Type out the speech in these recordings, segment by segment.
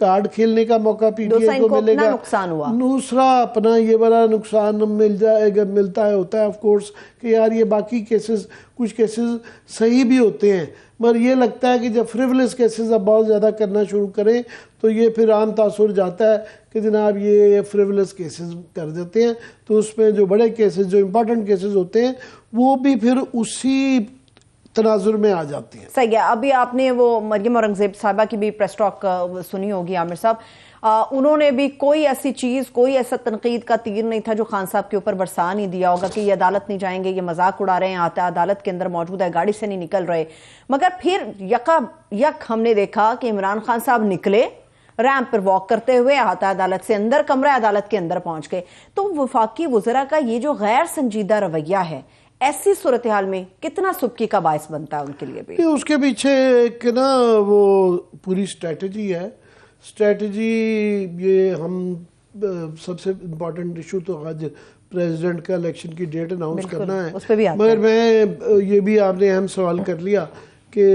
Card کھیلنے کا موقع پی ٹی آئی کو ملے گا، نقصان ہوا، دوسرا اپنا یہ بڑا نقصان مل جائے گا، ملتا ہے ہوتا ہے آف کورس کہ یار یہ باقی کیسز کچھ کیسز صحیح بھی ہوتے ہیں، مگر یہ لگتا ہے کہ جب فریولس کیسز اب بہت زیادہ کرنا شروع کریں تو یہ پھر عام تاثر جاتا ہے کہ جناب یہ فریولس کیسز کر دیتے ہیں، تو اس میں جو بڑے کیسز جو امپورٹنٹ کیسز ہوتے ہیں وہ بھی پھر اسی تناظر میں آ جاتی ہیں۔ صحیح ہے، ابھی آپ نے وہ مریم اورنگزیب صاحبہ کی بھی پریس ٹاک سنی ہوگی عامر صاحب، انہوں نے بھی کوئی ایسی چیز، کوئی ایسا تنقید کا تیر نہیں تھا جو خان صاحب کے اوپر برسا نہیں دیا ہوگا کہ یہ عدالت نہیں جائیں گے، یہ مذاق اڑا رہے ہیں، آتا عدالت کے اندر موجود ہے، گاڑی سے نہیں نکل رہے، مگر پھر یک ہم نے دیکھا کہ عمران خان صاحب نکلے ریمپ پر واک کرتے ہوئے، آتا عدالت سے اندر، کمرہ عدالت کے اندر پہنچ گئے۔ تو وفاقی وزراء کا یہ جو غیر سنجیدہ رویہ ہے ایسی صورتحال میں کتنا سبکی کا باعث بنتا ہے ان کے لیے بھی؟ اس کے پیچھے ایک نا وہ پوری اسٹریٹجی ہے، اسٹریٹجی یہ ہم سب سے امپورٹنٹ ایشو تو آج پریزیڈنٹ کا الیکشن کی ڈیٹ اناؤنس کرنا ہے، مگر میں یہ بھی آپ نے اہم سوال کر لیا کہ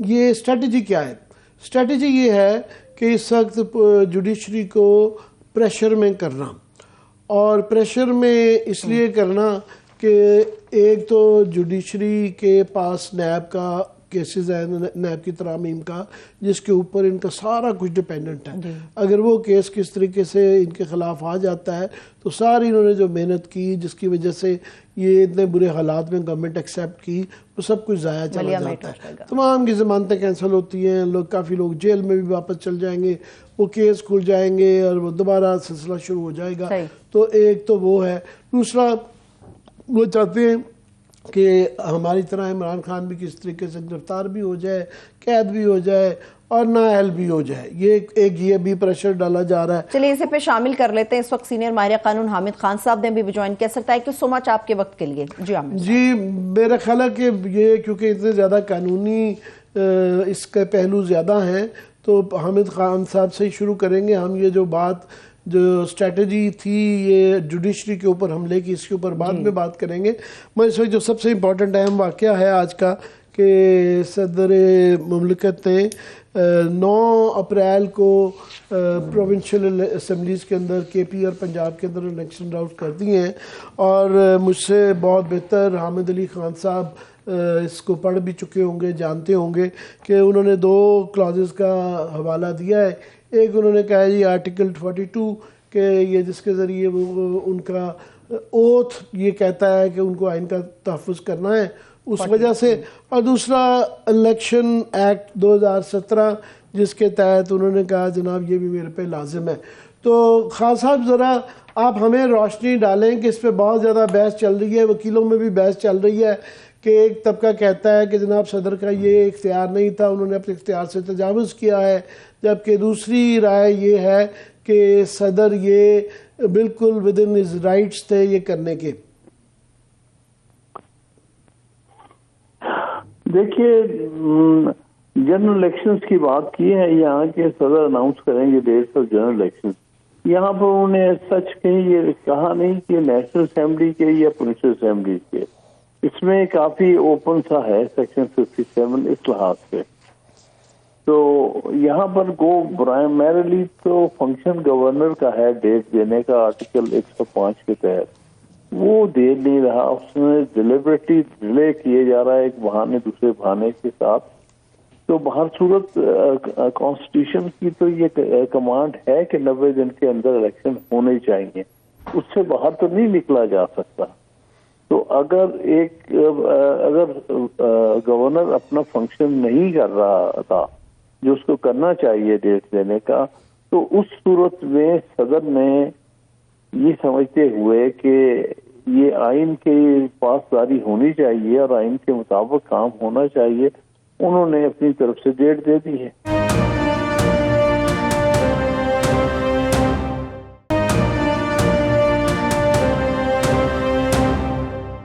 یہ اسٹریٹجی کیا ہے۔ اسٹریٹجی یہ ہے کہ اس وقت جوڈیشری کو پریشر میں کرنا، اور پریشر میں اس لیے کرنا کہ ایک تو جوڈیشری کے پاس نیب کا کیسز ہے، نیب کی ترامیم کا، جس کے اوپر ان کا سارا کچھ ڈیپینڈنٹ ہے، اگر وہ کیس کس طریقے سے ان کے خلاف آ جاتا ہے تو ساری انہوں نے جو محنت کی جس کی وجہ سے یہ اتنے برے حالات میں گورنمنٹ ایکسیپٹ کی وہ سب کچھ ضائع چلا جاتا ہے، تمام کی ضمانتیں کینسل ہوتی ہیں، کافی لوگ جیل میں بھی واپس چل جائیں گے، وہ کیس کھل جائیں گے اور وہ دوبارہ سلسلہ شروع ہو جائے گا۔ تو ایک تو وہ ہے، دوسرا وہ چاہتے ہیں کہ ہماری طرح عمران خان بھی کس طریقے سے گرفتار بھی ہو جائے، قید بھی ہو جائے اور نااہل بھی ہو جائے، یہ بھی پریشر ڈالا جا رہا ہے۔ چلیے اسے پہ شامل کر لیتے ہیں، اس وقت سینئر ماہر قانون حامد خان صاحب نے بھی جوائن کر سکتا ہے کہ سو مچ آپ کے وقت کے لیے۔ جی میرا خیال ہے کہ یہ کیونکہ اتنے زیادہ قانونی اس کے پہلو زیادہ ہیں تو حامد خان صاحب سے ہی شروع کریں گے ہم۔ یہ جو بات جو اسٹریٹجی تھی یہ جوڈیشری کے اوپر حملے کی، اس کے اوپر بعد میں بات کریں گے، میں اس وقت جو سب سے امپورٹنٹ اہم واقعہ ہے آج کا کہ صدر مملکت نے 9 اپریل کو پروونشل اسمبلیز کے اندر کے پی اور پنجاب کے اندر الیکشن آؤٹ کر دی ہیں، اور مجھ سے بہت بہتر حامد علی خان صاحب اس کو پڑھ بھی چکے ہوں گے، جانتے ہوں گے کہ انہوں نے 2 کلازز کا حوالہ دیا ہے۔ ایک انہوں نے کہا یہ آرٹیکل 42 کہ یہ جس کے ذریعے وہ ان کا اوتھ یہ کہتا ہے کہ ان کو آئین کا تحفظ کرنا ہے اس وجہ سے، اور دوسرا الیکشن ایکٹ 2017 جس کے تحت انہوں نے کہا جناب یہ بھی میرے پہ لازم ہے۔ تو خان صاحب ذرا آپ ہمیں روشنی ڈالیں کہ اس پہ بہت زیادہ بحث چل رہی ہے، وکیلوں میں بھی بحث چل رہی ہے کہ ایک طبقہ کہتا ہے کہ جناب صدر کا یہ اختیار نہیں تھا، انہوں نے اپنے اختیار سے تجاوز کیا ہے، جبکہ دوسری رائے یہ ہے کہ صدر یہ بالکل ودن ہز رائٹس تھے یہ کرنے کے۔ دیکھیے جنرل الیکشنز کی بات کی ہے یہاں کے صدر اناؤنس کریں گے ڈیٹس آف جنرل الیکشن، یہاں پر انہوں نے سچ کہیں یہ کہا نہیں کہ نیشنل اسمبلی کے یا پروونشل اسمبلی کے، اس میں کافی اوپن سا ہے سیکشن 57 اس لحاظ سے۔ تو یہاں پر پرائمریلی تو فنکشن گورنر کا ہے ڈیٹ دینے کا آرٹیکل 105 کے تحت، وہ دے نہیں رہا، اس میں ڈیلیبریٹلی ڈیلے کیے جا رہا ہے ایک بہانے دوسرے بہانے کے ساتھ۔ تو بہر صورت کانسٹیٹیوشن کی تو یہ کمانڈ ہے کہ 90 دن کے اندر الیکشن ہونے چاہیے، اس سے باہر تو نہیں نکلا جا سکتا۔ تو اگر گورنر اپنا فنکشن نہیں کر رہا تھا جو اس کو کرنا چاہیے ڈیٹ دینے کا، تو اس صورت میں صدر نے یہ سمجھتے ہوئے کہ یہ آئین کی پاسداری ہونی چاہیے اور آئین کے مطابق کام ہونا چاہیے، انہوں نے اپنی طرف سے ڈیٹ دے دی ہے۔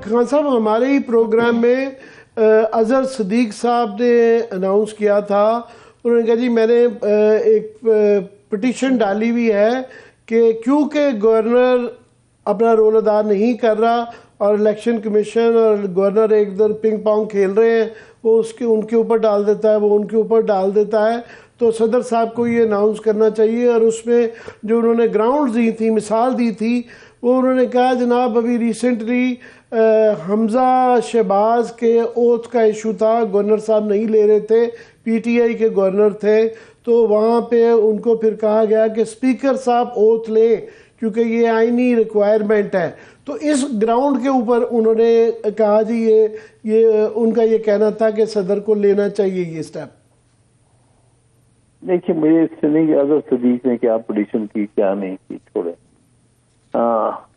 خان صاحب ہمارے ہی پروگرام میں اظہر صدیق صاحب نے اناؤنس کیا تھا، انہوں نے کہا جی میں نے ایک پٹیشن ڈالی ہوئی ہے کہ کیونکہ گورنر اپنا رول ادا نہیں کر رہا اور الیکشن کمیشن اور گورنر ایک در پنگ پونگ کھیل رہے ہیں، وہ ان کے اوپر ڈال دیتا ہے، وہ ان کے اوپر ڈال دیتا ہے، تو صدر صاحب کو یہ اناؤنس کرنا چاہیے. اور اس میں جو انہوں نے گراؤنڈ دی تھی، مثال دی تھی، وہ انہوں نے کہا جناب ابھی ریسنٹلی حمزہ شہباز کے اوتھ کا ایشو تھا، گورنر صاحب نہیں لے رہے تھے، پی ٹی آئی کے گورنر تھے، تو وہاں پہ ان کو پھر کہا گیا کہ اسپیکر صاحب اوتھ لیں کیونکہ یہ آئینی ریکوائرمنٹ ہے. تو اس گراؤنڈ کے اوپر انہوں نے کہا جی یہ ان کا یہ کہنا تھا کہ صدر کو لینا چاہیے یہ سٹیپ. دیکھیے مجھے اس سے نہیں اظہر صدیق نے کیا پوزیشن کی کیا نہیں کی، چھوڑے،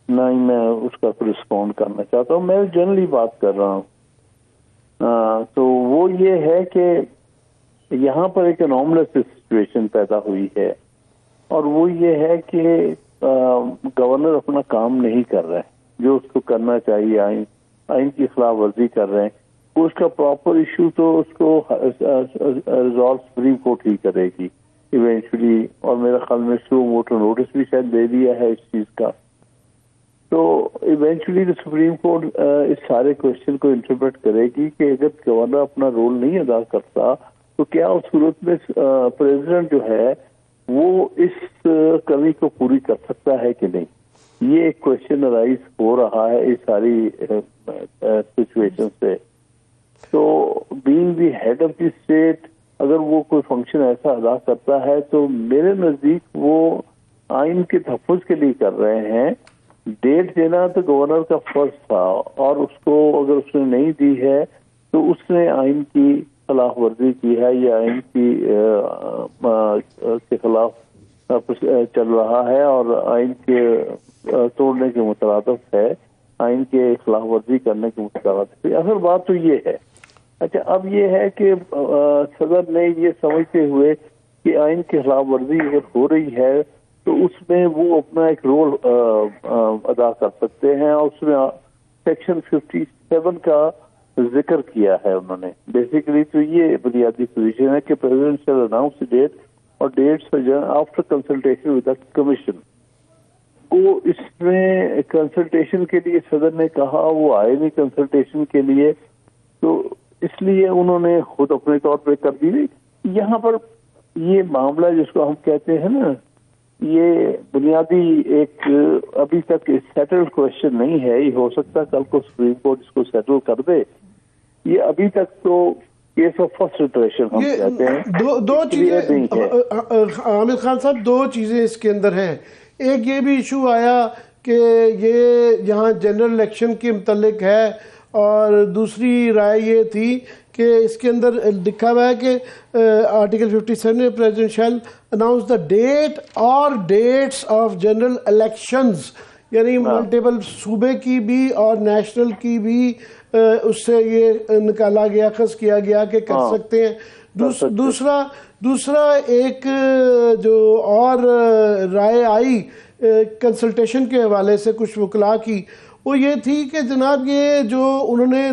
نہ ہی میں اس کا رسپونڈ کرنا چاہتا ہوں. میں جنرلی بات کر رہا ہوں. تو وہ یہ ہے کہ یہاں پر ایک انوملس سچویشن پیدا ہوئی ہے، اور وہ یہ ہے کہ گورنر اپنا کام نہیں کر رہے، جو اس کو کرنا چاہیے، آئین کی خلاف ورزی کر رہے ہیں. اس کا پراپر ایشو تو اس کو ریزالو سپریم کورٹ ہی کرے گی ایونچولی، اور میرے خیال میں سو موٹر نوٹس بھی شاید دے دیا ہے اس چیز کا. تو ایونچولی سپریم کورٹ اس سارے کوشچن کو انٹرپریٹ کرے گی کہ اگر گورنر اپنا رول نہیں ادا کرتا تو کیا اس صورت میں پریزیڈنٹ جو ہے وہ اس کمی کو پوری کر سکتا ہے کہ نہیں. یہ ایک کوشچن رائز ہو رہا ہے اس ساری سچویشن سے. تو being the head of the state اگر وہ کوئی فنکشن ایسا ادا کرتا ہے تو میرے نزدیک وہ آئین کے تحفظ کے لیے کر رہے ہیں. ڈیٹ دینا تو گورنر کا فرض تھا، اور اس کو اگر اس نے نہیں دی ہے تو اس نے آئین کی خلاف ورزی کی ہے، یا آئین کے خلاف چل رہا ہے اور آئین کے توڑنے کے مترادف ہے، آئین کے خلاف ورزی کرنے کے مترادف ہے. اصل بات تو یہ ہے. اچھا، اب یہ ہے کہ صدر نے یہ سمجھتے ہوئے کہ آئین کی خلاف ورزی اگر ہو رہی ہے تو اس میں وہ اپنا ایک رول ادا کر سکتے ہیں، اور اس میں سیکشن 57 کا ذکر کیا ہے انہوں نے. بیسیکلی تو یہ بنیادی پوزیشن ہے کہ پریزیڈنٹ شیل اناؤنس ڈیٹ اور dates after consultation with the commission. وہ اس میں کنسلٹیشن کے لیے صدر نے کہا وہ آئے نہیں کنسلٹیشن کے لیے، تو اس لیے انہوں نے خود اپنے طور پہ کر دی. یہاں پر یہ معاملہ جس کو ہم کہتے ہیں نا، یہ بنیادی ایک ابھی تک سیٹلڈ کوشچن نہیں ہے. یہ ہو سکتا ہے کل کو سپریم کورٹ اس کو سیٹل کر دے. یہ ابھی تک تو کیس آف فرسٹ امپریشن ہم کہتے ہیں. دو چیزیں عامر خان صاحب، دو چیزیں اس کے اندر ہیں. ایک یہ بھی ایشو آیا کہ یہ یہاں جنرل الیکشن کے متعلق ہے، اور دوسری رائے یہ تھی کہ اس کے اندر لکھا ہوا ہے کہ آرٹیکل 57 میں president shall announce the date اور ڈیٹس آف جنرل الیکشنز، یعنی ملٹیپل صوبے کی بھی اور نیشنل کی بھی اس سے یہ نکالا گیا، اخذ کیا گیا کہ کر سکتے ہیں. دوسرا ایک جو اور رائے آئی کنسلٹیشن کے حوالے سے کچھ وکلاء کی، وہ یہ تھی کہ جناب یہ جو انہوں نے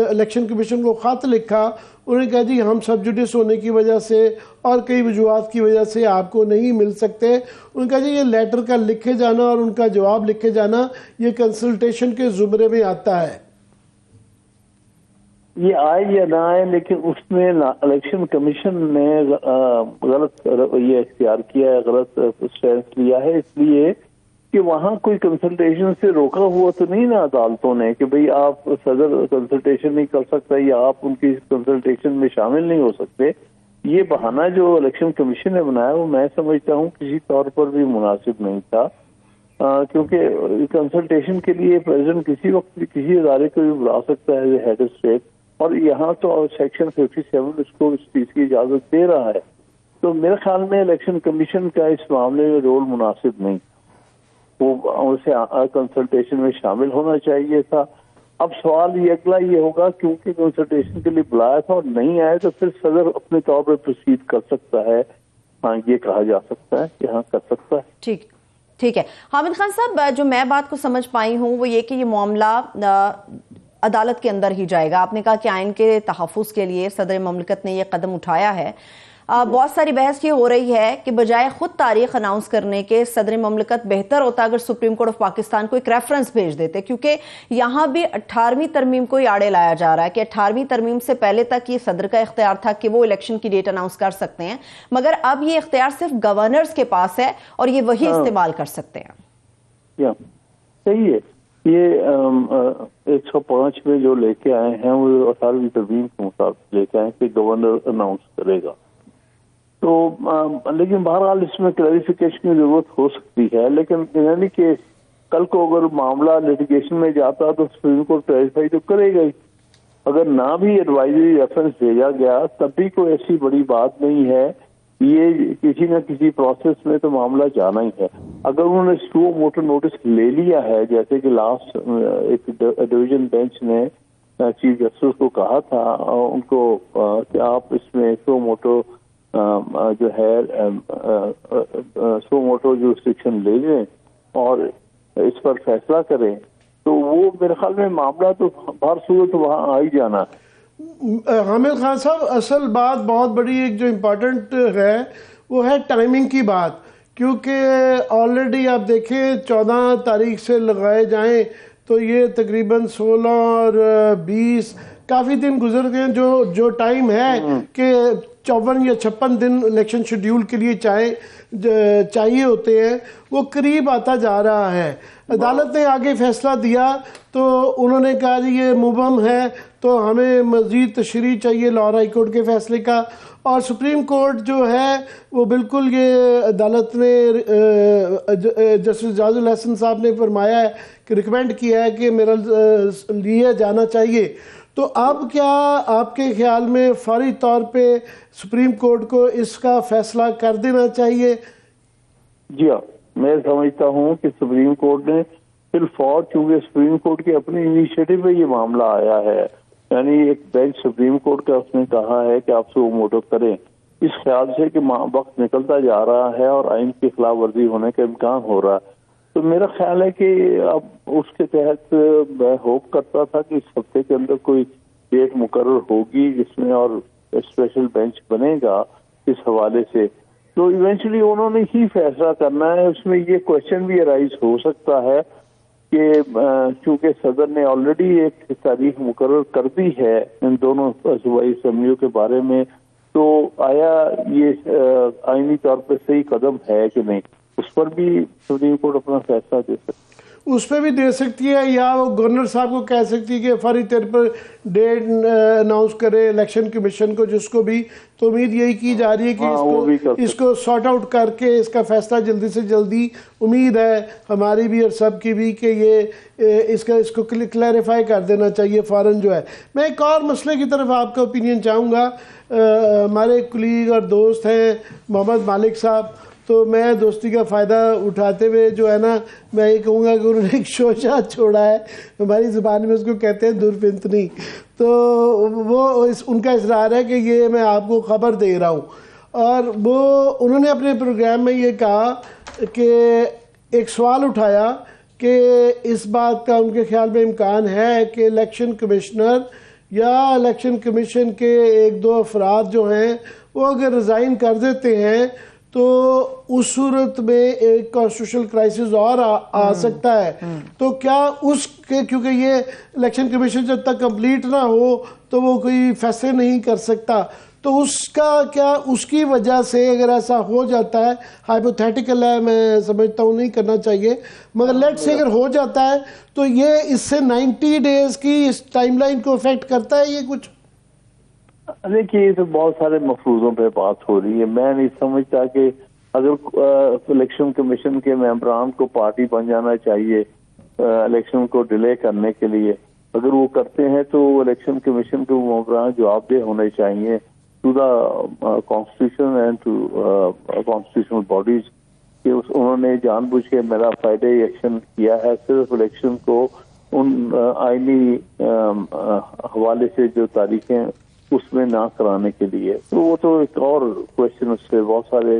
الیکشن کمیشن کو خط لکھا، انہوں نے کہا جی ہم سب جوڈس ہونے کی وجہ سے اور کئی وجوہات کی وجہ سے آپ کو نہیں مل سکتے. انہوں نے کہا جی یہ لیٹر کا لکھے جانا اور ان کا جواب لکھے جانا یہ کنسلٹیشن کے زمرے میں آتا ہے. یہ آئے یا نہ آئے، لیکن اس میں الیکشن کمیشن نے غلط یہ اختیار کیا ہے، غلط اسٹینس لیا ہے، اس لیے کہ وہاں کوئی کنسلٹیشن سے روکا ہوا تو نہیں نا عدالتوں نے کہ بھئی آپ صدر کنسلٹیشن نہیں کر سکتا یا آپ ان کی کنسلٹیشن میں شامل نہیں ہو سکتے. یہ بہانہ جو الیکشن کمیشن نے بنایا وہ میں سمجھتا ہوں کسی طور پر بھی مناسب نہیں تھا، کیونکہ کنسلٹیشن کے لیے پریزیڈنٹ کسی وقت بھی کسی ادارے کو بھی بلا سکتا ہے ہیڈ اسٹیٹ، اور یہاں تو سیکشن 57 اس کو اس چیز کی اجازت دے رہا ہے. تو میرے خیال میں الیکشن کمیشن کا اس معاملے میں رول مناسب نہیں، وہ اسے کنسلٹیشن میں شامل ہونا چاہیے تھا. اب سوال یہ اگلا یہ ہوگا کیونکہ کنسلٹیشن کے لیے بلایا تھا اور نہیں آئے تو پھر صدر اپنے طور پر پروسیڈ کر سکتا ہے. ہاں یہ کہا جا سکتا ہے کہ ہاں کر سکتا ہے. ٹھیک ہے. حامد خان صاحب، جو میں بات کو سمجھ پائی ہوں وہ یہ کہ یہ معاملہ عدالت کے اندر ہی جائے گا. آپ نے کہا کہ آئین کے تحفظ کے لیے صدر مملکت نے یہ قدم اٹھایا ہے. بہت ساری بحث یہ ہو رہی ہے کہ بجائے خود تاریخ اناؤنس کرنے کے صدر مملکت بہتر ہوتا اگر سپریم کورٹ آف پاکستان کو ایک ریفرنس بھیج دیتے، کیونکہ یہاں بھی 18ویں ترمیم کو ہی آڑے لایا جا رہا ہے کہ 18ویں ترمیم سے پہلے تک یہ صدر کا اختیار تھا کہ وہ الیکشن کی ڈیٹ اناؤنس کر سکتے ہیں، مگر اب یہ اختیار صرف گورنرز کے پاس ہے اور یہ وہی استعمال کر سکتے ہیں۔ صحیح ہے، یہ 105 میں جو لے کے آئے ہیں وہ 18ویں ترمیم کے مطابق لے کے آئے کہ گورنر اناؤنس کرے گا، تو لیکن بہرحال اس میں کلیریفیکیشن کی ضرورت ہو سکتی ہے، لیکن یعنی کہ کل کو اگر معاملہ لیٹیگیشن میں جاتا تو سپریم کورٹ کلیریفائی تو کرے گا ہی، اگر نہ بھی ایڈوائزری ریفرنس بھیجا گیا تب بھی کوئی ایسی بڑی بات نہیں ہے، یہ کسی نہ کسی پروسیس میں تو معاملہ جانا ہی ہے۔ اگر انہوں نے سو موٹو نوٹس لے لیا ہے، جیسے کہ لاسٹ ایک ڈویژن بینچ نے چیف جسٹس کو کہا تھا ان کو کہ آپ اس میں سو موٹو جو ہے سو موٹو جورسڈکشن لے لیں اور اس پر فیصلہ کریں، تو وہ میرے خیال میں معاملہ تو ہر صورت وہاں آ ہی جانا۔ حامد خان صاحب، اصل بات بہت بڑی ایک جو امپورٹنٹ ہے وہ ہے ٹائمنگ کی بات، کیونکہ آلریڈی آپ دیکھیں 14 تاریخ سے لگائے جائیں تو یہ تقریباً 16 اور 20 کافی دن گزر گئے، جو ٹائم ہے کہ 54 یا 56 دن الیکشن شیڈیول کے لیے چاہیے ہوتے ہیں، وہ قریب آتا جا رہا ہے۔ عدالت نے آگے فیصلہ دیا تو انہوں نے کہا جی یہ مبہم ہے تو ہمیں مزید تشریح چاہیے لاہور ہائی کورٹ کے فیصلے کا، اور سپریم کورٹ جو ہے وہ بالکل یہ عدالت نے جسٹس جاز الحسن صاحب نے فرمایا ہے کہ ریکمینڈ کیا ہے کہ میرا لیا جانا چاہیے۔ تو اب کیا آپ کے خیال میں فوری طور پہ سپریم کورٹ کو اس کا فیصلہ کر دینا چاہیے؟ جی ہاں، میں سمجھتا ہوں کہ سپریم کورٹ نے بالفور، چونکہ سپریم کورٹ کے اپنے انیشیٹو پہ یہ معاملہ آیا ہے، یعنی ایک بینچ سپریم کورٹ کا اس نے کہا ہے کہ آپ سو موٹو کریں، اس خیال سے کہ وقت نکلتا جا رہا ہے اور آئین کی خلاف ورزی ہونے کا امکان ہو رہا ہے، تو میرا خیال ہے کہ اب اس کے تحت میں ہوپ کرتا تھا کہ اس ہفتے کے اندر کوئی ڈیٹ مقرر ہوگی جس میں اور اسپیشل بینچ بنے گا اس حوالے سے، تو ایونچولی انہوں نے ہی فیصلہ کرنا ہے۔ اس میں یہ کوشچن بھی ارائز ہو سکتا ہے کہ چونکہ صدر نے آلریڈی ایک تاریخ مقرر کر دی ہے ان دونوں صوبائی اسمبلیوں کے بارے میں، تو آیا یہ آئینی طور پہ صحیح قدم ہے کہ نہیں، اس پر بھی سپریم کورٹ اپنا فیصلہ دے سکتا ہے۔ اس پہ بھی دے سکتی ہے، یا وہ گورنر صاحب کو کہہ سکتی ہے کہ فوری طور پر ڈیٹ اناؤنس کرے الیکشن کمیشن کو، جس کو بھی تو امید یہی کی جا رہی ہے کہ اس کو سارٹ آؤٹ کر کے اس کا فیصلہ جلدی سے جلدی، امید ہے ہماری بھی اور سب کی بھی، کہ یہ اس کو کلیریفائی کر دینا چاہیے فوراً جو ہے۔ میں ایک اور مسئلے کی طرف آپ کا اوپینین چاہوں گا، ہمارے کلیگ اور دوست ہیں محمد مالک صاحب، تو میں دوستی کا فائدہ اٹھاتے ہوئے جو ہے نا میں یہ کہوں گا کہ انہوں نے ایک شوشہ چھوڑا ہے، ہماری زبان میں اس کو کہتے ہیں دورپنتنی، تو وہ ان کا اصرار ہے کہ یہ میں آپ کو خبر دے رہا ہوں، اور وہ انہوں نے اپنے پروگرام میں یہ کہا کہ ایک سوال اٹھایا کہ اس بات کا ان کے خیال میں امکان ہے کہ الیکشن کمشنر یا الیکشن کمیشن کے ایک دو افراد جو ہیں وہ اگر ریزائن کر دیتے ہیں تو اس صورت میں ایک کانسٹیٹیوشنل کرائسس اور آ سکتا ہے، تو کیا اس کے، کیونکہ یہ الیکشن کمیشن جب تک کمپلیٹ نہ ہو تو وہ کوئی فیصلے نہیں کر سکتا، تو اس کا کیا، اس کی وجہ سے اگر ایسا ہو جاتا ہے، ہائپوتھیٹیکل ہے، میں سمجھتا ہوں نہیں کرنا چاہیے، مگر لیٹ سے اگر ہو جاتا ہے تو یہ اس سے 90 ڈیز کی اس ٹائم لائن کو افیکٹ کرتا ہے یہ کچھ؟ دیکھیے یہ تو بہت سارے مفروضوں پہ بات ہو رہی ہے، میں نہیں سمجھتا کہ اگر الیکشن کمیشن کے ممبران کو پارٹی بن جانا چاہیے الیکشن کو ڈیلے کرنے کے لیے، اگر وہ کرتے ہیں تو الیکشن کمیشن کے ممبران جواب دہ ہونے چاہیے to the constitution and to constitutional bodies, کہ انہوں نے جان بوجھ کے میرا فائدہ ایکشن کیا ہے صرف الیکشن کو ان آئینی حوالے سے جو تاریخیں اس میں نہ کرانے کے لیے، تو وہ تو ایک اور کوشچن، اس سے بہت سارے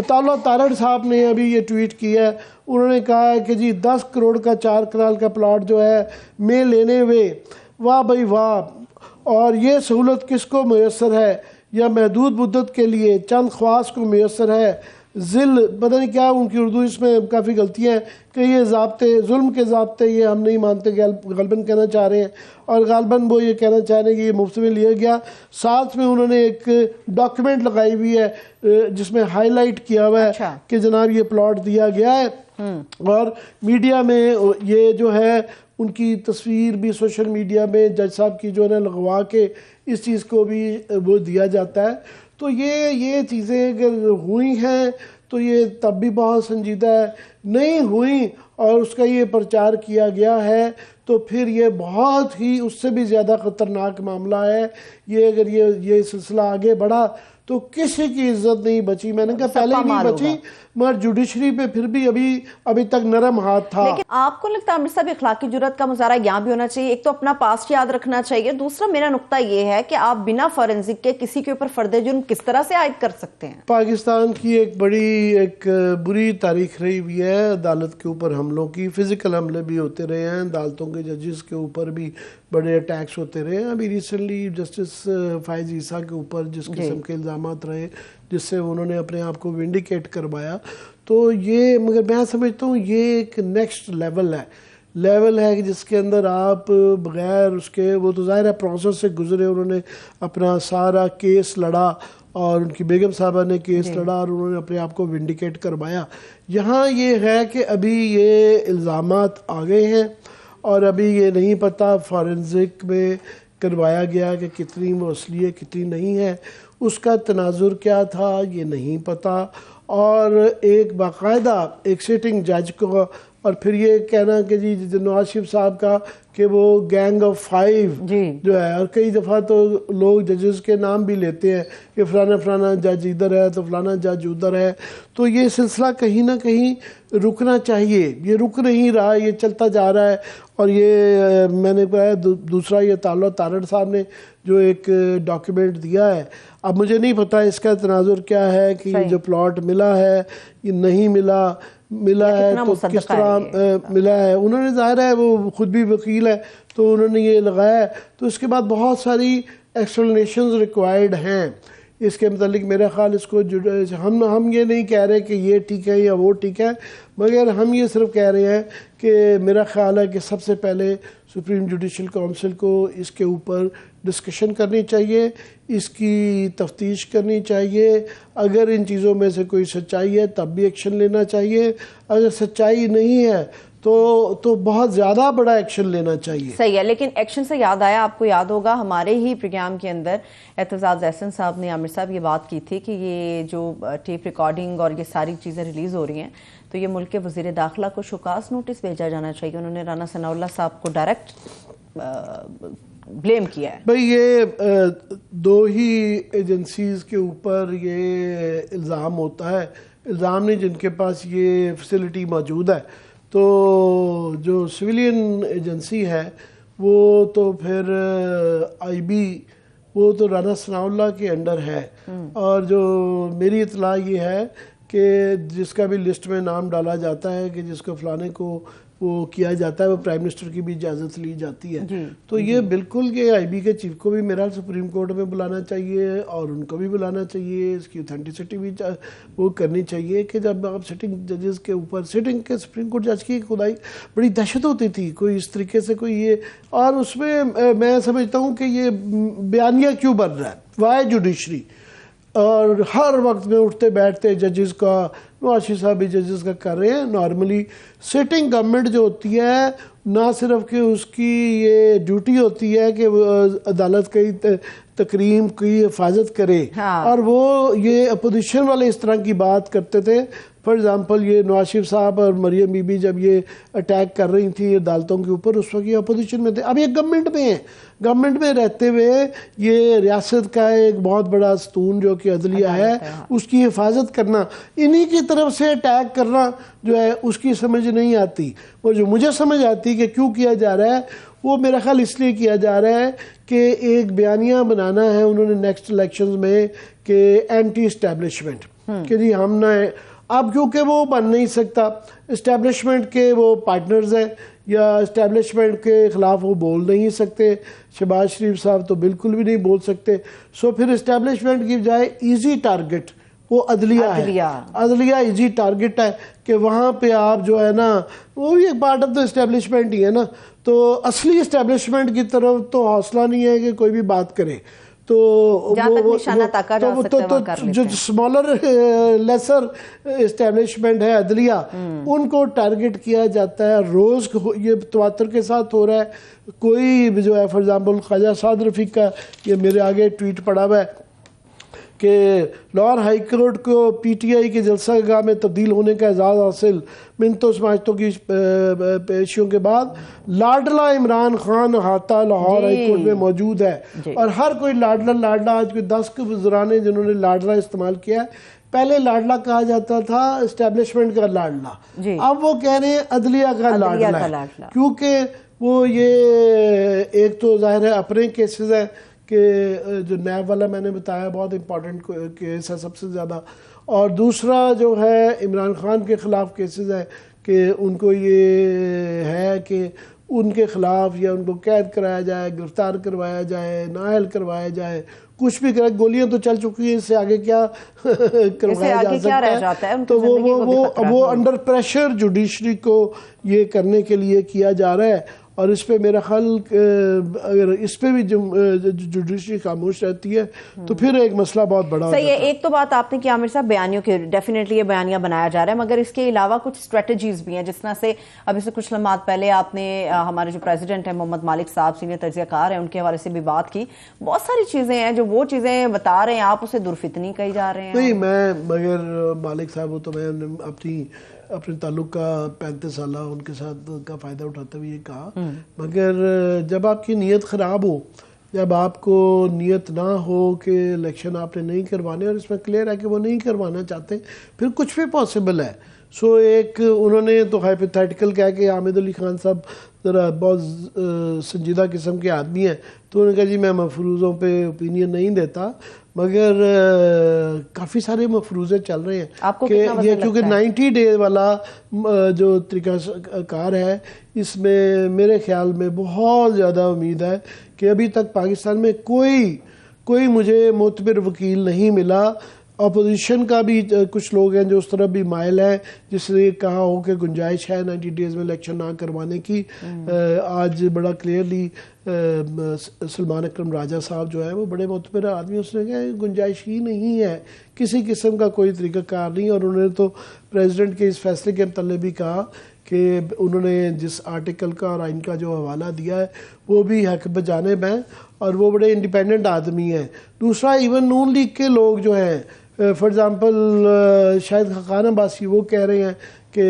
اطالعہ تارڑ صاحب نے ابھی یہ ٹویٹ کیا ہے، انہوں نے کہا ہے کہ جی 10 کروڑ کا 4 کنال کا پلاٹ جو ہے میں لینے ہوئے، واہ بھائی واہ، اور یہ سہولت کس کو میسر ہے، یا محدود مدت کے لیے چند خواص کو میسر ہے، پتہ نہیں کیا ان کی اردو اس میں کافی غلطیاں ہیں کہ یہ ضابطے، ظلم کے ضابطے یہ ہم نہیں مانتے، غالباً کہنا چاہ رہے ہیں، اور غالباً وہ یہ کہنا چاہ رہے ہیں کہ یہ مفت میں لیا گیا۔ ساتھ میں انہوں نے ایک ڈاکیومنٹ لگائی ہوئی ہے جس میں ہائی لائٹ کیا ہوا ہے کہ جناب یہ پلاٹ دیا گیا ہے، اور میڈیا میں یہ جو ہے ان کی تصویر بھی سوشل میڈیا میں جج صاحب کی جو ہے لگوا کے اس چیز کو بھی وہ دیا جاتا ہے۔ تو یہ چیزیں اگر ہوئی ہیں تو یہ تب بھی بہت سنجیدہ ہے، نہیں ہوئی اور اس کا یہ پرچار کیا گیا ہے تو پھر یہ بہت ہی اس سے بھی زیادہ خطرناک معاملہ ہے۔ یہ اگر یہ سلسلہ آگے بڑھا تو کسی کی عزت نہیں بچی، میں نے کہا پہلے ہی نہیں بچی، مگر جوڈیشری پہ پھر بھی ابھی تک نرم ہاتھ تھا۔ لیکن آپ کو لگتا ہے عامر صاحب اخلاقی جرات کا مظاہرہ یہاں بھی ہونا چاہیے؟ ایک تو اپنا پاسٹ یاد رکھنا چاہیے، دوسرا میرا نقطہ یہ ہے کہ آپ بنا فورنزک کے کسی کے اوپر فرد جرم کس طرح سے عائد کر سکتے ہیں؟ پاکستان کی ایک بری تاریخ رہی ہوئی ہے عدالت کے اوپر حملوں کی، فزیکل حملے بھی ہوتے رہے ہیں، عدالتوں کے ججز کے اوپر بھی بڑے اٹیکس ہوتے رہے ہیں۔ ابھی ریسنٹلی جسٹس فائز عیسیٰ کے اوپر جس قسم کے الزامات رہے جس سے انہوں نے اپنے آپ کو وینڈیکیٹ کروایا، تو یہ مگر میں سمجھتا ہوں یہ ایک نیکسٹ لیول ہے کہ جس کے اندر آپ بغیر اس کے، وہ تو ظاہر ہے پروسیس سے گزرے، انہوں نے اپنا سارا کیس لڑا اور ان کی بیگم صاحبہ نے کیس لڑا اور انہوں نے اپنے آپ کو وینڈیکیٹ کروایا۔ یہاں یہ ہے کہ ابھی یہ الزامات آ گئے ہیں اور ابھی یہ نہیں پتہ فورنزک میں کروایا گیا کہ کتنی وہ اصلی ہے کتنی نہیں ہے، اس کا تناظر کیا تھا یہ نہیں پتہ، اور ایک باقاعدہ ایک سٹنگ جج کو، اور پھر یہ کہنا کہ جی نواز شریف صاحب کا کہ وہ گینگ آف 5 جو ہے، اور کئی دفعہ تو لوگ ججز کے نام بھی لیتے ہیں کہ فلانا جج ادھر ہے تو فلانا جج ادھر ہے، تو یہ سلسلہ کہیں نہ کہیں رکنا چاہیے، یہ رک نہیں رہا، یہ چلتا جا رہا ہے۔ اور یہ میں نے کہا دوسرا یہ اطالعہ تارڑ صاحب نے جو ایک ڈاکیومنٹ دیا ہے، اب مجھے نہیں پتہ اس کا تناظر کیا ہے کہ یہ جو پلاٹ ملا ہے یہ نہیں ملا ہے تو کس طرح ملا ہے۔ انہوں نے ظاہر ہے وہ خود بھی وکیل ہے تو انہوں نے یہ لگایا ہے، تو اس کے بعد بہت ساری ایکسپلینیشنز ریکوائرڈ ہیں اس کے متعلق۔ میرا خیال اس کو ہم یہ نہیں کہہ رہے کہ یہ ٹھیک ہے یا وہ ٹھیک ہے، مگر ہم یہ صرف کہہ رہے ہیں کہ میرا خیال ہے کہ سب سے پہلے سپریم جوڈیشل کونسل کو اس کے اوپر ڈسکشن کرنی چاہیے، اس کی تفتیش کرنی چاہیے، اگر ان چیزوں میں سے کوئی سچائی ہے تب بھی ایکشن لینا چاہیے، اگر سچائی نہیں ہے تو بہت زیادہ بڑا ایکشن لینا چاہیے۔ صحیح ہے، لیکن ایکشن سے یاد آیا، آپ کو یاد ہوگا ہمارے ہی پروگرام کے اندر اعتزاز احسن صاحب نے عامر صاحب یہ بات کی تھی کہ یہ جو ٹیپ ریکارڈنگ اور یہ ساری چیزیں ریلیز ہو رہی ہیں تو یہ ملک کے وزیر داخلہ کو شکاس نوٹس بھیجا جانا چاہیے۔ انہوں نے رانا ثناء اللہ صاحب کو ڈائریکٹ بلیم کیا ہے۔ بھئی یہ دو ہی ایجنسیز کے اوپر یہ الزام ہوتا ہے، الزام نہیں جن کے پاس یہ فیسلٹی موجود ہے، تو جو سویلین ایجنسی ہے وہ تو پھر آئی بی وہ تو رانا ثناء اللہ کے انڈر ہے، اور جو میری اطلاع یہ ہے کہ جس کا بھی لسٹ میں نام ڈالا جاتا ہے کہ جس کو فلانے کو وہ کیا جاتا ہے وہ پرائم منسٹر کی بھی اجازت لی جاتی ہے، تو یہ بالکل کہ آئی بی کے چیف کو بھی میرا سپریم کورٹ میں بلانا چاہیے اور ان کو بھی بلانا چاہیے، اس کی اوتھینٹسٹی بھی وہ کرنی چاہیے کہ جب آپ سٹنگ ججز کے اوپر، سٹنگ کے سپریم کورٹ جج کی خدائی بڑی دہشت ہوتی تھی کوئی اس طریقے سے کوئی یہ، اور اس میں میں سمجھتا ہوں کہ یہ بیانیہ کیوں بن رہا ہے، وائی جوڈیشری، اور ہر وقت میں اٹھتے بیٹھتے ججز کا، نواز شریف صاحب بھی ججز کا کر رہے ہیں۔ نارملی سٹنگ گورنمنٹ جو ہوتی ہے نہ صرف کہ اس کی یہ ڈیوٹی ہوتی ہے کہ وہ عدالت کی تکریم کی حفاظت کرے، اور وہ یہ اپوزیشن والے اس طرح کی بات کرتے تھے، فار ایگزامپل یہ نواز شریف صاحب اور مریم بی بی جب یہ اٹیک کر رہی تھی عدالتوں کے اوپر، اس وقت یہ اپوزیشن میں تھے، اب یہ گورنمنٹ میں ہیں، گورنمنٹ میں رہتے ہوئے یہ ریاست کا ایک بہت بڑا ستون جو کہ عدلیہ ہے اس کی حفاظت کرنا، انہی کی طرف سے اٹیک کرنا جو ہے اس کی سمجھ نہیں آتی، اور جو مجھے سمجھ آتی کہ کیوں کیا جا رہا ہے وہ میرا خیال اس لیے کیا جا رہا ہے کہ ایک بیانیہ بنانا ہے انہوں نے نیکسٹ الیکشنز میں کہ اینٹی اسٹیبلشمنٹ کہ جی ہم نہ اب کیونکہ وہ بن نہیں سکتا اسٹیبلشمنٹ کے وہ پارٹنرز ہیں یا اسٹیبلشمنٹ کے خلاف وہ بول نہیں سکتے. شہباز شریف صاحب تو بالکل بھی نہیں بول سکتے. سو پھر اسٹیبلشمنٹ کی بجائے ایزی ٹارگٹ وہ عدلیہ ہے. عدلیہ ایزی ٹارگٹ ہے کہ وہاں پہ آپ جو ہے نا وہ بھی ایک پارٹ آف دا اسٹیبلشمنٹ ہی ہے نا. تو اصلی اسٹیبلشمنٹ کی طرف تو حوصلہ نہیں ہے کہ کوئی بھی بات کرے. تو جو اسمالر لیسر اسٹیبلشمنٹ ہے عدلیہ ان کو ٹارگٹ کیا جاتا ہے. روز یہ تواتر کے ساتھ ہو رہا ہے. کوئی جو ہے فار ایگزامپل خواجہ سعد رفیق کا یہ میرے آگے ٹویٹ پڑا ہوا ہے کہ لاہور ہائی کورٹ کو پی ٹی آئی کے جلسہ گاہ میں تبدیل ہونے کا اعزاز حاصل. منتوں سماجتوں کی پیشیوں کے بعد لاڈلا عمران خان احاطہ لاہور ہائی کورٹ میں موجود ہے. اور ہر کوئی لاڈلا آج کوئی 10 کے وزراء جنہوں نے لاڈلا استعمال کیا ہے. پہلے لاڈلا کہا جاتا تھا اسٹیبلشمنٹ کا لاڈلا, اب وہ کہہ رہے ہیں عدلیہ کا لاڈلا ہے. کیونکہ وہ یہ ایک تو ظاہر ہے اپنے کیسز ہیں کہ جو نیب والا میں نے بتایا بہت امپورٹنٹ کیس ہے سب سے زیادہ, اور دوسرا جو ہے عمران خان کے خلاف کیسز ہے کہ ان کو یہ ہے کہ ان کے خلاف یا ان کو قید کرایا جائے, گرفتار کروایا جائے, نااہل کروایا جائے, کچھ بھی کرے. گولیاں تو چل چکی ہیں, اس سے آگے کیا کروایا جا سکتا ہے. تو وہ انڈر پریشر جوڈیشری کو یہ کرنے کے لیے کیا جا رہا ہے. اور اس پہ میرا خیال اگر اس پہ بھی جوڈیشری خاموش رہتی ہے تو پھر ایک مسئلہ بہت بڑا ہوتا ہے. صحیح ہے. ایک تو بات آپ نے کی عامر صاحب بیانیوں کی, ڈیفینیٹلی یہ بیانیہ بنایا جا رہا ہے, مگر اس کے علاوہ کچھ اسٹریٹجیز بھی ہیں. جس طرح سے ابھی سے کچھ لمحات پہلے آپ نے ہمارے جو پریزیڈنٹ ہیں محمد مالک صاحب سینئر تجزیہ کار ہیں ان کے حوالے سے بھی بات کی. بہت ساری چیزیں ہیں جو وہ چیزیں بتا رہے ہیں, آپ اسے درفتنی کہی جا رہے ہیں. نہیں میں مگر مالک صاحب تو میں اپنے تعلق کا 35 سالہ ان کے ساتھ کا فائدہ اٹھاتے ہوئے یہ کہا, مگر جب آپ کی نیت خراب ہو, جب آپ کو نیت نہ ہو کہ الیکشن آپ نے نہیں کروانے اور اس میں کلیئر ہے کہ وہ نہیں کروانا چاہتے, پھر کچھ بھی پاسبل ہے. سو ایک انہوں نے تو ہائپوتھیٹیکل کہا کہ حامد علی خان صاحب ذرا بہت سنجیدہ قسم کے آدمی ہیں, تو انہوں نے کہا جی میں مفروضوں پہ اوپینین نہیں دیتا, مگر کافی سارے مفروضے چل رہے ہیں کہ یہ کیونکہ 90 ڈے والا جو طریقہ کار ہے اس میں میرے خیال میں بہت زیادہ امید ہے کہ ابھی تک پاکستان میں کوئی مجھے معتبر وکیل نہیں ملا. اپوزیشن کا بھی کچھ لوگ ہیں جو اس طرح بھی مائل ہیں جس نے کہا ہو کہ گنجائش ہے 90 ڈیز میں الیکشن نہ کروانے کی. آج بڑا کلیئرلی سلمان اکرم راجہ صاحب جو ہے وہ بڑے معتبر آدمی, اس نے کہا گنجائش ہی نہیں ہے, کسی قسم کا کوئی طریقہ کار نہیں. اور انہوں نے تو پریزیڈنٹ کے اس فیصلے کے متعلق بھی کہا کہ انہوں نے جس آرٹیکل کا اور آئین کا جو حوالہ دیا ہے وہ بھی حق بجانب ہیں اور وہ بڑے انڈیپینڈنٹ آدمی ہیں. دوسرا ایون نون لیگ کے لوگ جو ہیں فار ایگزامپل شاید خاقان عباسی وہ کہہ رہے ہیں کہ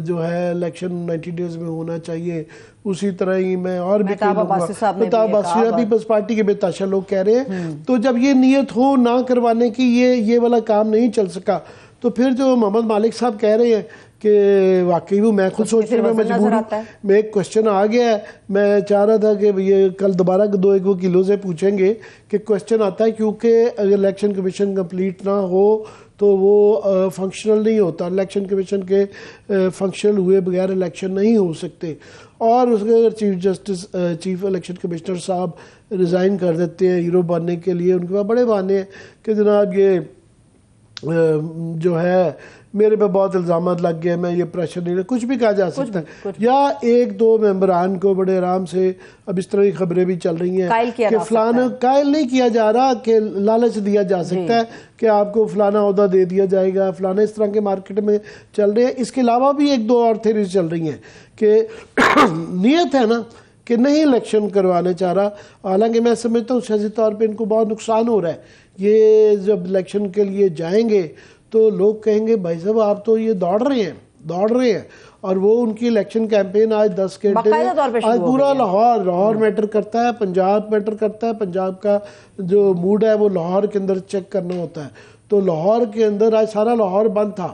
جو ہے الیکشن 90 ڈیز میں ہونا چاہیے. اسی طرح ہی میں اور بھی مہتاب عباسی پیپلز پارٹی کے بے تحاشا لوگ کہہ رہے ہیں. تو جب یہ نیت ہو نہ کروانے کی یہ والا کام نہیں چل سکا, تو پھر جو محمد مالک صاحب کہہ رہے ہیں کہ واقعی وہ میں خود سوچنے میں مجبور ہوں. میں ایک کوشچن آ گیا ہے, میں چاہ رہا تھا کہ یہ کل دوبارہ ایک وکیلوں سے پوچھیں گے کہ کوشچن آتا ہے کیونکہ اگر الیکشن کمیشن کمپلیٹ نہ ہو تو وہ فنکشنل نہیں ہوتا. الیکشن کمیشن کے فنکشنل ہوئے بغیر الیکشن نہیں ہو سکتے. اور اس کے اگر چیف الیکشن کمشنر صاحب ریزائن کر دیتے ہیں ہیرو بننے کے لیے, ان کے پاس بڑے بہانے ہیں کہ جناب یہ جو ہے میرے پہ بہت الزامات لگ گئے, میں یہ پریشر نہیں, کچھ بھی کہا جا سکتا ہے. یا ایک دو ممبران کو بڑے آرام سے, اب اس طرح کی خبریں بھی چل رہی ہیں کہ فلانا قائل نہیں کیا جا رہا, کہ لالچ دیا جا سکتا ہے کہ آپ کو فلانا عہدہ دے دیا جائے گا, فلانا اس طرح کے مارکیٹ میں چل رہے ہیں. اس کے علاوہ بھی ایک دو اور تھیریز چل رہی ہیں کہ نیت ہے نا کہ نہیں الیکشن کروانے چاہ رہا, حالانکہ میں سمجھتا ہوں سیاسی طور پہ ان کو بہت نقصان ہو رہا ہے. یہ جب الیکشن کے لیے جائیں گے تو لوگ کہیں گے بھائی صاحب آپ تو یہ دوڑ رہے ہیں, اور وہ ان کی الیکشن کیمپین آج 10 گھنٹے آج پورا لاہور میٹر کرتا ہے, پنجاب میٹر کرتا ہے. پنجاب کا جو موڈ ہے وہ لاہور کے اندر چیک کرنا ہوتا ہے. تو لاہور کے اندر آج سارا لاہور بند تھا,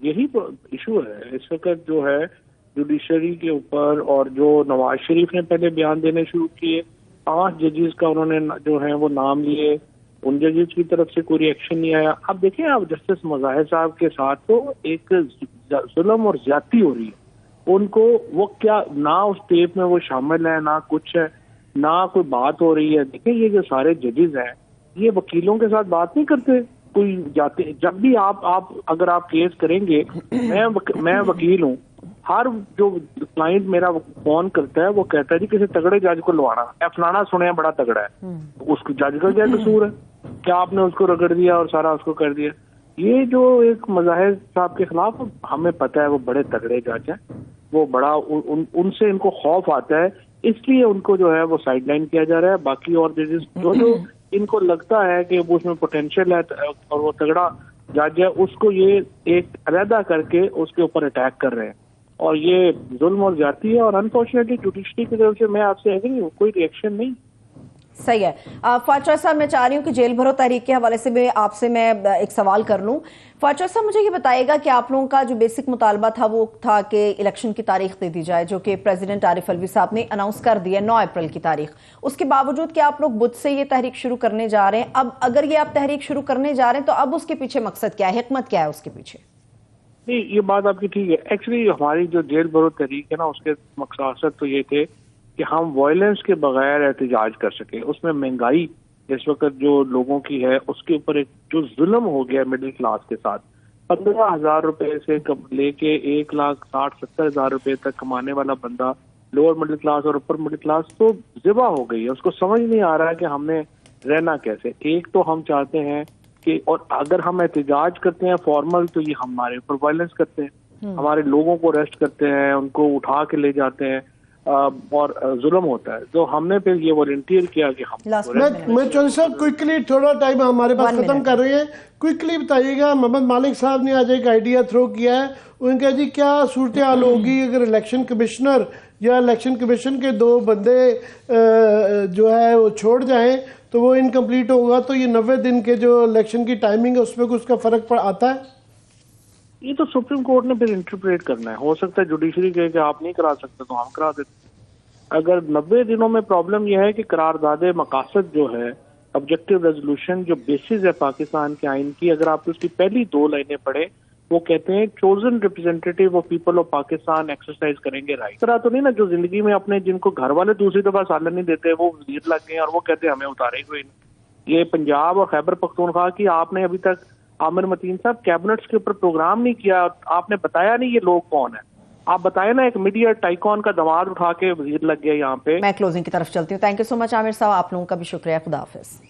یہی ایشو ہے اس وقت جو ہے جوڈیشری کے اوپر، اور جو نواز شریف نے پہلے بیان دینے شروع کیے، 5 ججز کا انہوں نے جو ہے وہ نام لیے، ان ججز کی طرف سے کوئی ایکشن نہیں آیا. اب دیکھیں آپ جسٹس مظاہر صاحب کے ساتھ تو ایک ظلم اور زیادتی ہو رہی ہے. ان کو وہ کیا نہ اس ٹیپ میں وہ شامل ہے، نہ کچھ ہے، نہ کوئی بات ہو رہی ہے. دیکھیں یہ جو سارے ججز ہیں یہ وکیلوں کے ساتھ بات نہیں کرتے. کوئی جاتے جب بھی آپ اگر آپ کیس کریں گے، میں وکیل ہوں، ہر جو کلائنٹ میرا فون کرتا ہے وہ کہتا ہے جی کسی تگڑے جج کو لوانا، فلانا سنے بڑا تگڑا ہے، اس کو جج کا کیا قصور ہے؟ کیا آپ نے اس کو رگڑ دیا اور سارا اس کو کر دیا؟ یہ جو ایک مظاہر صاحب کے خلاف ہمیں پتہ ہے وہ بڑے تگڑے جج ہیں، وہ بڑا ان سے ان کو خوف آتا ہے، اس لیے ان کو جو ہے وہ سائڈ لائن کیا جا رہا ہے. باقی اور ججز جو ان کو لگتا ہے کہ اس میں پوٹینشیل ہے اور وہ تگڑا جج ہے، اس کو یہ ایک علیحدہ کر کے اس کے اوپر اٹیک کر رہے ہیں، اور یہ ظلم اور زیادتی ہے. اور انفارچونیٹلی جوڈیشری کی طرف سے میں آپ سے ایگری ہوں، کوئی ریئیکشن نہیں. صحیح ہے. فواد چوہدری صاحب میں چاہ رہی ہوں کہ جیل بھرو تحریک کے حوالے سے بھی آپ سے میں ایک سوال کر لوں. فواد چوہدری صاحب مجھے یہ بتائیے گا کہ آپ لوگوں کا جو بیسک مطالبہ تھا وہ تھا کہ الیکشن کی تاریخ دے دی جائے، جو کہ پریزیڈنٹ عارف الوی صاحب نے اناؤنس کر دی ہے 9 اپریل کی تاریخ. اس کے باوجود کہ آپ لوگ بدھ سے یہ تحریک شروع کرنے جا رہے ہیں، اب اگر یہ آپ تحریک شروع کرنے جا رہے ہیں تو اب اس کے پیچھے مقصد کیا ہے، حکمت کیا ہے اس کے پیچھے؟ نہیں یہ بات آپ کی ٹھیک ہے. ایکچولی ہماری جو جیل بھرو تحریک ہے نا، اس کے مقاصد تو یہ تھے کہ ہم وائلنس کے بغیر احتجاج کر سکیں. اس میں مہنگائی اس وقت جو لوگوں کی ہے اس کے اوپر ایک جو ظلم ہو گیا مڈل کلاس کے ساتھ، 15,000 روپے سے لے کے 1,60,70,000 روپے تک کمانے والا بندہ، لوور مڈل کلاس اور اپر مڈل کلاس تو ذبح ہو گئی ہے. اس کو سمجھ نہیں آ رہا ہے کہ ہم نے رہنا کیسے. ایک تو ہم چاہتے ہیں کہ، اور اگر ہم احتجاج کرتے ہیں فارمل تو یہ ہمارے اوپر وائلنس کرتے ہیں، ہمارے لوگوں کو اریسٹ کرتے ہیں، ان کو اٹھا کے لے جاتے ہیں اور ظلم ہوتا ہے. تو ہم نے پھر یہ والنٹیئر کیا کہ ہم میں چودھری صاحب کوئکلی، تھوڑا ٹائم ہمارے پاس ختم کر رہے ہیں، کوئکلی بتائیے گا. محمد مالک صاحب نے آج ایک آئیڈیا تھرو کیا ہے، ان کا جی کیا صورتحال ہوگی اگر الیکشن کمشنر یا الیکشن کمیشن کے 2 بندے جو ہے وہ چھوڑ جائیں تو وہ انکمپلیٹ ہوگا، تو یہ 90 دن کے جو الیکشن کی ٹائمنگ ہے اس میں کچھ کا فرق آتا ہے؟ یہ تو سپریم کورٹ نے پھر انٹرپریٹ کرنا ہے. ہو سکتا ہے جوڈیشری کہے کہ آپ نہیں کرا سکتے تو ہم کرا دیتے. اگر 90 دنوں میں پرابلم یہ ہے کہ قرارداد مقاصد جو ہے، آبجیکٹو ریزولوشن جو بیسز ہے پاکستان کے آئین کی، اگر آپ اس کی پہلی 2 لائنیں پڑھیں، وہ کہتے ہیں chosen representatives of people of Pakistan exercise کریں گے رائٹ. اس طرح تو نہیں نا جو زندگی میں اپنے جن کو گھر والے دوسری دفعہ سالن نہیں دیتے وہ وزیر لگ گئے اور وہ کہتے ہیں ہمیں اتارے ہوئے. یہ پنجاب اور خیبر پختونخوا کی آپ نے ابھی تک عامر متین صاحب کیبنٹس کے اوپر پروگرام نہیں کیا، آپ نے بتایا نہیں یہ لوگ کون ہیں. آپ بتائیں نا، ایک میڈیا ٹائکون کا دماد اٹھا کے وزیر لگ گیا یہاں پہ. میں کلوزنگ کی طرف چلتی ہوں. تھینک یو سو مچ عامر صاحب، آپ لوگوں کا بھی شکریہ. خدا حافظ.